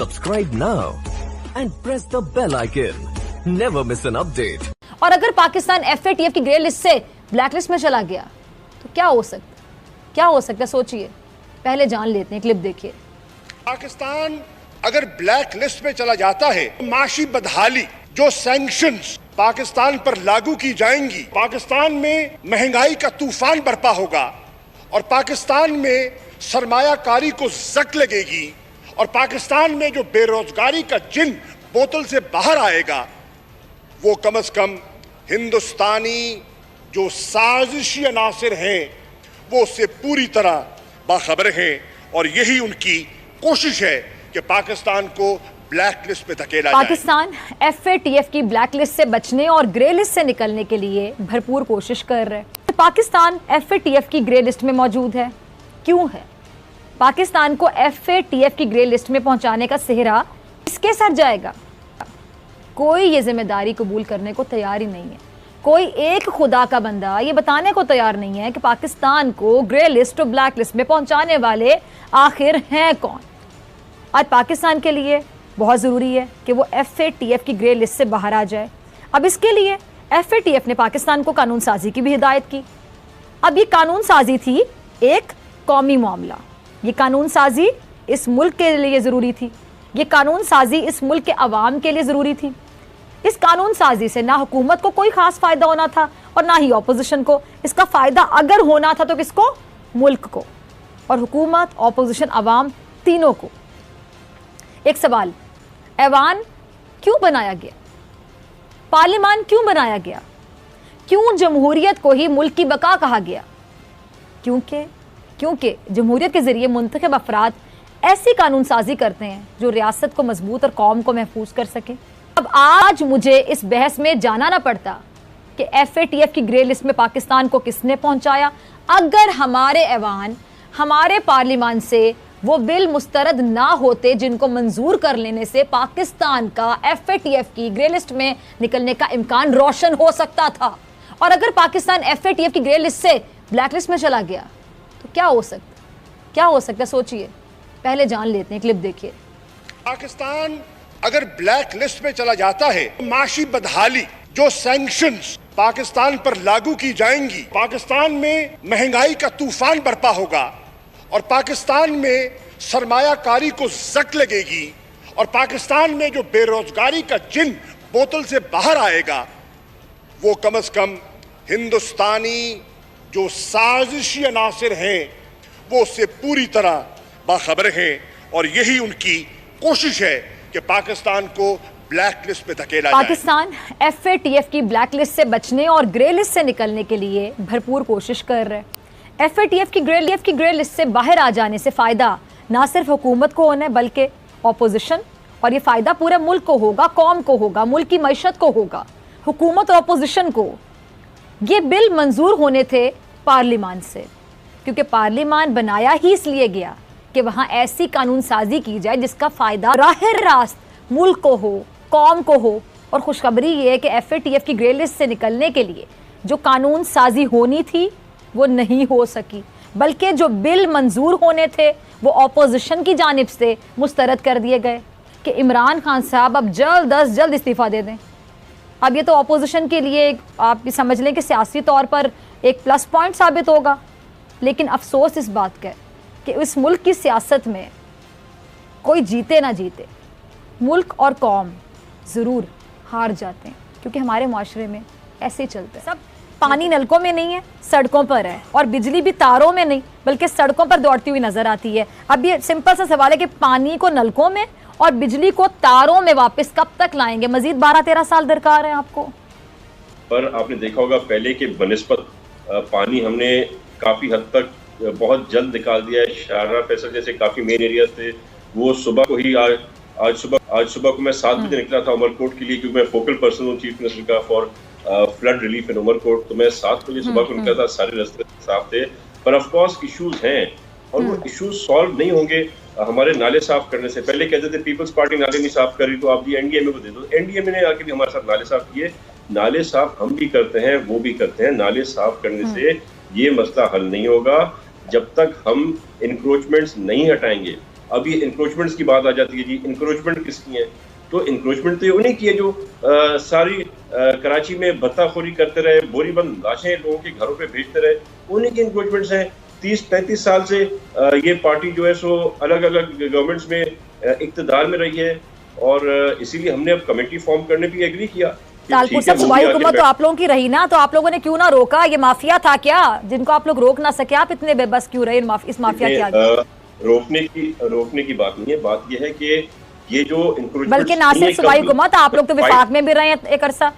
Subscribe now and press the bell icon. Never miss an update. और अगर Pakistan FATF की grey list से black list में चला गया तो क्या हो सकता है सोचिए। पहले जान लेते हैं, क्लिप देखिए। पाकिस्तान अगर ब्लैक लिस्ट में चला जाता है, माशी बदहाली जो सैंक्शंस पाकिस्तान पर लागू की जाएंगी, पाकिस्तान में महंगाई का तूफान बरपा होगा और पाकिस्तान में सरमायाकारी को जक लगेगी और पाकिस्तान में जो बेरोजगारी का जिन बोतल से बाहर आएगा वो कम से कम हिंदुस्तानी जो साजिशी अनासिर हैं वो उससे पूरी तरह बाखबर हैं और यही उनकी कोशिश है कि पाकिस्तान को ब्लैक लिस्ट में धकेला जाए। पाकिस्तान FATF की ब्लैक लिस्ट से बचने और ग्रे लिस्ट से निकलने के लिए भरपूर कोशिश कर रहे हैं। पाकिस्तान FATF की ग्रे लिस्ट में मौजूद है, क्यों है? पाकिस्तान को FATF की ग्रे लिस्ट में पहुंचाने का सेहरा किसके साथ जाएगा? कोई ये जिम्मेदारी कबूल करने को तैयार ही नहीं है। कोई एक खुदा का बंदा ये बताने को तैयार नहीं है कि पाकिस्तान को ग्रे लिस्ट और ब्लैक लिस्ट में पहुंचाने वाले आखिर हैं कौन। आज पाकिस्तान के लिए बहुत ज़रूरी है कि वो FATF की ग्रे लिस्ट से बाहर आ जाए। अब इसके लिए FATF ने पाकिस्तान को कानून साजी की भी हिदायत की। अब ये कानून साजी थी एक कौमी मामला, ये कानून साजी इस मुल्क के लिए ज़रूरी थी, ये कानून साजी इस मुल्क के अवाम के लिए ज़रूरी थी। इस कानून साजी से ना हुकूमत को कोई ख़ास फ़ायदा होना था और ना ही ऑपोजिशन को। इसका फ़ायदा अगर होना था तो किसको? मुल्क को, और हुकूमत, ऑपोजिशन, अवाम तीनों को। एक सवाल, ऐवान क्यों बनाया गया? पार्लियामान क्यों बनाया गया? क्यों जमहूरियत को ही मुल्क की बका कहा गया? क्योंकि जमहूरियत के ज़रिए मुंतखब अफराद ऐसी कानून साजी करते हैं जो रियासत को मजबूत और कौम को महफूज कर सके। अब आज मुझे इस बहस में जाना ना पड़ता कि FATF की ग्रे लिस्ट में पाकिस्तान को किसने पहुंचाया। अगर हमारे ऐवान, हमारे पार्लियामान से वो बिल मुस्तरद ना होते जिनको मंजूर कर लेने से पाकिस्तान का FATF की ग्रे लिस्ट में निकलने का इम्कान रोशन हो सकता था। और अगर पाकिस्तान FATF की ग्रे लिस्ट से ब्लैक लिस्ट में चला गया तो क्या हो सकता है सोचिए। पहले जान लेते हैं, क्लिप देखिए। पाकिस्तान अगर ब्लैक लिस्ट में चला जाता है, माशी बदहाली जो सैंक्शंस पाकिस्तान पर लागू की जाएंगी, पाकिस्तान में महंगाई का तूफान बरपा होगा और पाकिस्तान में सरमायाकारी को जक लगेगी और पाकिस्तान में जो बेरोजगारी का जिन बोतल से बाहर आएगा वो कम से कम हिंदुस्तानी जो साजिशी अनासिर हैं वो उससे पूरी तरह बाखबर हैं और यही उनकी कोशिश है कि पाकिस्तान को ब्लैक लिस्ट में धकेला जाए। पाकिस्तान FATF की ब्लैक लिस्ट से बचने और ग्रे लिस्ट से निकलने के लिए भरपूर कोशिश कर रहे हैं। FATF की ग्रे लिस्ट से बाहर आ जाने से फ़ायदा ना सिर्फ हुकूमत को होना है बल्कि ऑपोजिशन, और ये फ़ायदा पूरे मुल्क को होगा, कौम को होगा, मुल्क की मईशत को होगा। हुकूमत और ऑपोजिशन को ये बिल मंजूर होने थे पार्लियामान से, क्योंकि पार्लियामान बनाया ही इसलिए गया कि वहाँ ऐसी कानून साजी की जाए जिसका फ़ायदा राह रास्त मुल्क को हो, कौम को हो। और खुशखबरी ये है कि FATF की ग्रे लिस्ट से निकलने के लिए जो कानून साजी होनी थी वो नहीं हो सकी, बल्कि जो बिल मंजूर होने थे वो ऑपोजिशन की जानिब से मुस्तरद कर दिए गए कि इमरान खान साहब अब जल्द अज जल्द इस्तीफ़ा दे दें। अब ये तो ऑपोजिशन के लिए आप समझ लें कि सियासी तौर पर एक प्लस पॉइंट साबित होगा, लेकिन अफसोस इस बात का कि इस मुल्क की सियासत में कोई जीते ना जीते, मुल्क और कौम ज़रूर हार जाते हैं, क्योंकि हमारे माशरे में ऐसे ही चलते हैं। सब पानी नलकों में नहीं है, सड़कों पर है, और बिजली भी तारों में नहीं बल्कि सड़कों पर दौड़ती हुई नज़र आती है। अब ये सिंपल सा सवाल है कि पानी को नलकों में और बिजली को तारों में वापस कब तक लाएंगे? मजीद 12-13 साल दरकार है आपको। पर आपने देखा होगा पहले के बनस्पत पानी हमने काफ़ी हद तक बहुत जल्द निकाल दिया है। शाररा फैसल जैसे काफ़ी मेन एरियाज थे वो सुबह को ही आज सुबह को मैं 7 बजे निकला था उमरकोट के लिए, क्योंकि मैं फोकल पर्सन हूँ चीफ मिनिस्टर का for flood relief in Umarkot. तो मैं 7 बजे सुबह को निकला था, सारे रास्ते साफ थे। पर ऑफ कोर्स इश्यूज हैं और वो इश्यूज सॉल्व नहीं होंगे हमारे नाले साफ करने से। पहले कहते थे पीपल्स पार्टी नाले नहीं साफ करी तो आप ये NDMA को दे दो। NDMA ने आके भी हमारे साथ नाले साफ किए। नाले साफ हम भी करते हैं, वो भी करते हैं। नाले साफ करने से ये मसला हल नहीं होगा जब तक हम इंक्रोचमेंट्स नहीं हटाएंगे। अब ये इंक्रोचमेंट्स की बात आ जाती है जी, इंक्रोचमेंट किसकी है? तो इंक्रोचमेंट तो उन्हीं की है जो सारी कराची में बत्ताखोरी करते रहे, बोरीबंद लाशें लोगों के घरों पे भेजते रहे, उन्हीं के इंक्रोचमेंट्स हैं। 30-35 साल से ये पार्टी जो है सो अलग अलग गवर्नमेंट्स में इक्तदार में रही है, और इसीलिए हमने अब कमेटी फॉर्म करने भी एग्री किया। तालपुर साहब, सूबाई हुकूमत तो आप लोगों की रही ना, तो आप लोगों ने क्यों ना रोका? ये माफिया था क्या जिनको आप लोग रोक ना सके? आप इतने बेबस क्यों रहे इस माफिया के आगे? रोकने की बात नहीं है, बात यह है कि ये जो बल्कि ना सिर्फ सूबाई हुकूमत, आप लोग तो विफाक में भी रहे हैं एक अरसा।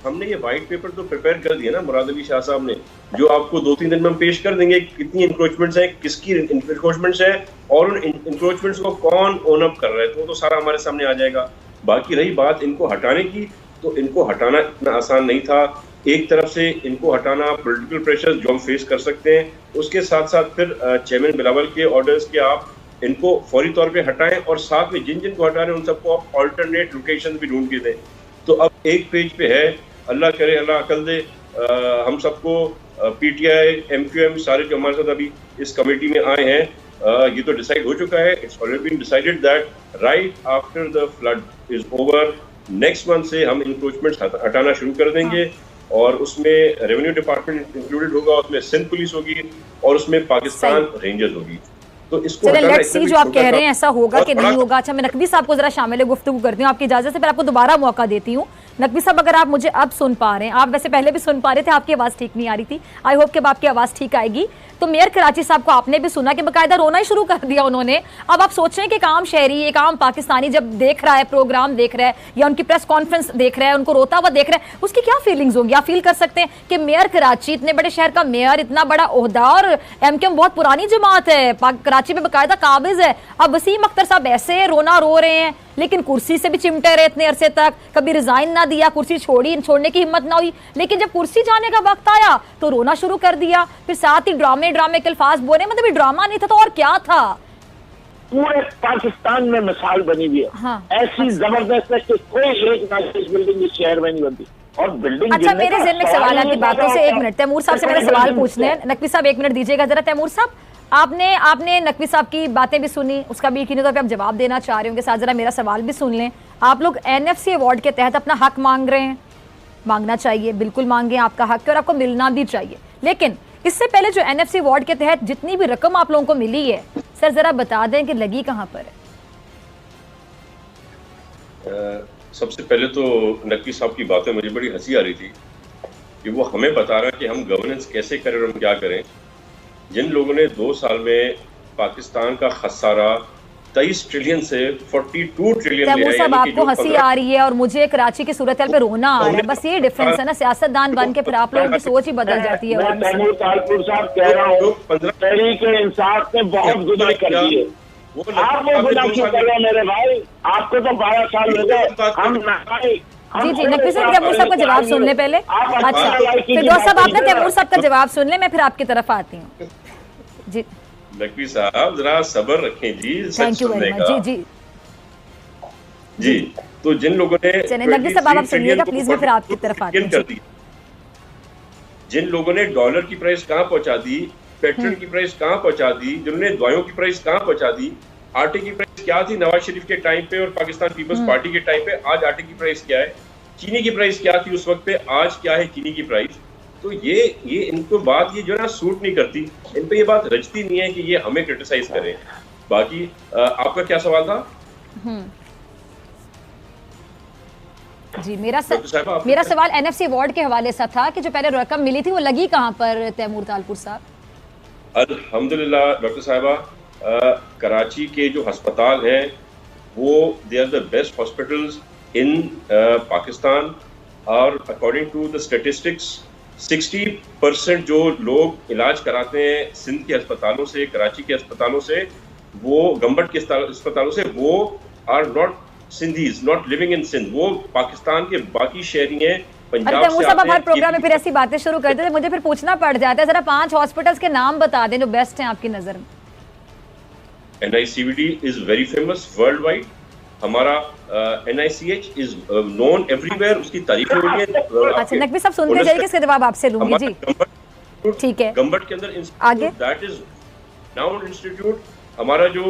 हमने ये व्हाइट पेपर तो प्रिपेयर कर दिया ना मुराद अली शाह साहब ने, जो आपको 2-3 दिन में हम पेश कर देंगे, कितनी इंक्रोचमेंट्स हैं, किसकी इंक्रोचमेंट्स हैं, और उन इंक्रोचमेंट्स को कौन ओन अप कर रहा है, तो सारा हमारे सामने आ जाएगा। बाकी रही बात इनको हटाने की, तो इनको हटाना इतना आसान नहीं था। एक तरफ से इनको हटाना पॉलिटिकल प्रेशर जो हम फेस कर सकते हैं, उसके साथ साथ फिर चेयरमैन बिलावल के ऑर्डर्स के आप इनको फौरी तौर पे हटाएं, और साथ में जिन जिन को हटा रहे हैं उन सबको आप ऑल्टरनेट लोकेशन भी ढूंढ के दें। तो अब एक पेज पे है, अल्लाह करे अल्लाह अकल दे, हम सबको पीटीआई MQM सारे जो हमारे साथ अभी इस कमेटी में आए हैं, ये तो डिसाइड हो चुका है, it's already been decided that right after the flood is over, next month से हम इंक्रोचमेंट्स हटाना शुरू कर देंगे, और उसमें रेवेन्यू डिपार्टमेंट इंक्लूडेड होगा, उसमें सिंध पुलिस होगी, और उसमें पाकिस्तान रेंजर्स होगी। तो इसको लेट्स सी जो आप कह रहे हैं ऐसा होगा कि नहीं होगा। अच्छा, मैं नकवी साहब को जरा शामिल गुफ्तगू करती हूँ आपकी इजाजत से, फिर आपको दोबारा मौका देती हूँ। नकवी साहब, अगर आप मुझे अब सुन पा रहे हैं, आप वैसे पहले भी सुन पा रहे थे, आपकी आवाज़ ठीक नहीं आ रही थी, आई होप कि अब आपकी आवाज़ ठीक आएगी। तो मेयर कराची साहब को आपने भी सुना कि बाकायदा रोना ही शुरू कर दिया उन्होंने। अब आप सोच रहे हैं कि एक आम शहरी, एक आम पाकिस्तानी जब देख रहा है, प्रोग्राम देख रहा है या उनकी प्रेस कॉन्फ्रेंस देख रहा है, उनको रोता हुआ देख रहा है, उसकी क्या फीलिंग्स होंगी? आप फील कर सकते हैं कि मेयर कराची, इतने बड़े शहर का मेयर, इतना बड़ा ओहदा, और MQM बहुत पुरानी जमात है, कराची में बाकायदा काबिज है। अब वसीम अख्तर साहब ऐसे रोना रो रहे हैं, लेकिन कुर्सी से भी चिमटे रहे इतने अरसे तक, कभी रिजाइन ना दिया, कुर्सी छोड़ने की हिम्मत ना हुई, लेकिन जब कुर्सी जाने का वक्त आया तो रोना शुरू कर दिया। फिर साथ ही ड्रामे के अल्फाज बोले, मतलब ये ड्रामा नहीं था तो और क्या था? पूरे पाकिस्तान में मिसाल बनी हुई है। हाँ, ऐसी जबरदस्त है कि कोई एक नाजिश बिल्डिंग इस शहर में नहीं बनती, और बिल्डिंग। अच्छा, मेरे ज़हन में सवाल आपकी बातों से, एक मिनट, तैमूर साहब से मेरे सवाल पूछने हैं। नकवी साहब 1 मिनट दीजिएगा जरा। तैमूर साहब, आपने नकवी साहब की बातें भी सुनी, उसका भी यकीनी तौर पे आप जवाब देना चाह रहे होंगे, साथ जरा मेरा सवाल भी सुन लें। आप लोग NFC अवार्ड के तहत अपना हक मांग रहे हैं, मांगना चाहिए, बिल्कुल मांगे, आपका हक है और आपको मिलना भी चाहिए। लेकिन इससे पहले जो NFC अवार्ड के तहत जितनी भी रकम आप लोगों को मिली है, सर जरा बता दें कि लगी कहाँ पर है? सबसे पहले तो नकवी साहब की बातें मुझे बड़ी हंसी आ रही थी कि वो हमें बता रहा कि हम गवर्नेंस कैसे करें और हम क्या करें। जिन लोगों ने 2 साल में पाकिस्तान का खसारा 23 ट्रिलियन से 42 ट्रिलियन तैमूर साहब, आपको हंसी आ रही है और मुझे कराची की सूरत पे रोना आ रहा है, बस ये डिफरेंस है ना। सियासतदान बन के फिर आप लोगों की सोच ही बदल जाती है। तैमूर तालपुर साहब कह रहा हूँ, तहरीक इंसाफ ने बहुत गुनाह कर दिए। आपने गुनाह क्यों कर रहे मेरे भाई? आपको तो 12 साल हो गए, हम जी नकवी साहब, तैमूर साहब का जवाब सुन ले पहले। अच्छा, फिर दोस्त साहब आपने तैमूर साहब का जवाब सुन ले, मैं फिर आपकी तरफ आती हूँ। जी नकवी साहब जरा सब्र रखें जी, थैंक यू वेरी मच। जी जी तो जिन लोगों ने नकवी साहब आप सुनिएगा प्लीज, मैं फिर आपकी तरफ आती हूँ। जिन लोगों ने डॉलर की प्राइस कहाँ पहुंचा दी, पेट्रोल की प्राइस कहाँ पहुंचा दी, जिन्होंने दवाइयों की प्राइस कहाँ पहुंचा दी, आटे की प्राइस क्या थी नवाज शरीफ के टाइम पे और पाकिस्तान पीपल्स पार्टी के टाइम पे, आज आटे की प्राइस क्या है, चीनी की प्राइस क्या थी उस वक्त पे, आज क्या है चीनी की प्राइस। तो ये इनको बात ये जो है ना सूट नहीं करती, इन पे ये बात रचती नहीं है कि ये हमें क्रिटिसाइज करें। बाकी आपका क्या सवाल था? जी मेरा सवाल NFC अवार्ड के हवाले से था कि जो पहले रकम मिली थी वो लगी कहाँ पर तैमूर तालपुर साहब? अल्हम्दुलिल्लाह डॉक्टर साहिबा, कराची के जो अस्पताल हैं वो they are the best hospitals in Pakistan, और अकॉर्डिंग टू द स्टेटिस्टिक्स 60% जो लोग इलाज कराते हैं सिंध के अस्पतालों से, कराची के अस्पतालों से, वो गंबट के अस्पतालों से, वो are not Sindhis, not living in Sindh, वो पाकिस्तान के बाकी शहरी हैं, पंजाब से आते हैं। हर प्रोग्राम में फिर ऐसी बातें शुरू करते थे, मुझे फिर पूछना पड़ जाता है, जरा 5 हॉस्पिटल्स के नाम बता दें जो बेस्ट हैं आपकी नजर में। NICVD is very famous world wide, हमारा NICH इज नोन एवरीवेयर, उसकी तारीफ हो रही है। अच्छा नकवी साहब सुनते जाइए, इसके जवाब आपसे लूंगी जी। ठीक है, गंबट के अंदर आगे दैट इज नाउन इंस्टीट्यूट, हमारा जो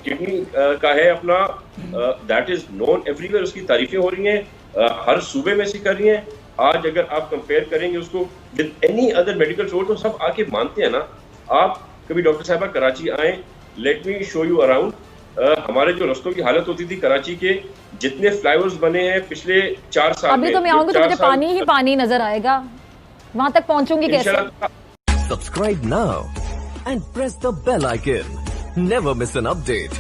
किडनी का है अपना, दैट इज नोन एवरीवेयर, उसकी तारीफें हो रही हैं, हर सूबे में से कर रही हैं। आज अगर आप कंपेयर करेंगे उसको with any other medical store तो सब आके मानते हैं ना। आप कभी डॉक्टर साहबा कराची आए, let me show you around. हमारे जो रास्तों की हालत होती थी कराची के, जितने फ्लाईओवर्स बने हैं पिछले 4 साल अभी तो मैं आऊंगी तो मुझे पानी ही पानी नजर आएगा, वहां तक पहुंचूंगी कैसे? Subscribe now and press the bell icon. Never miss an update.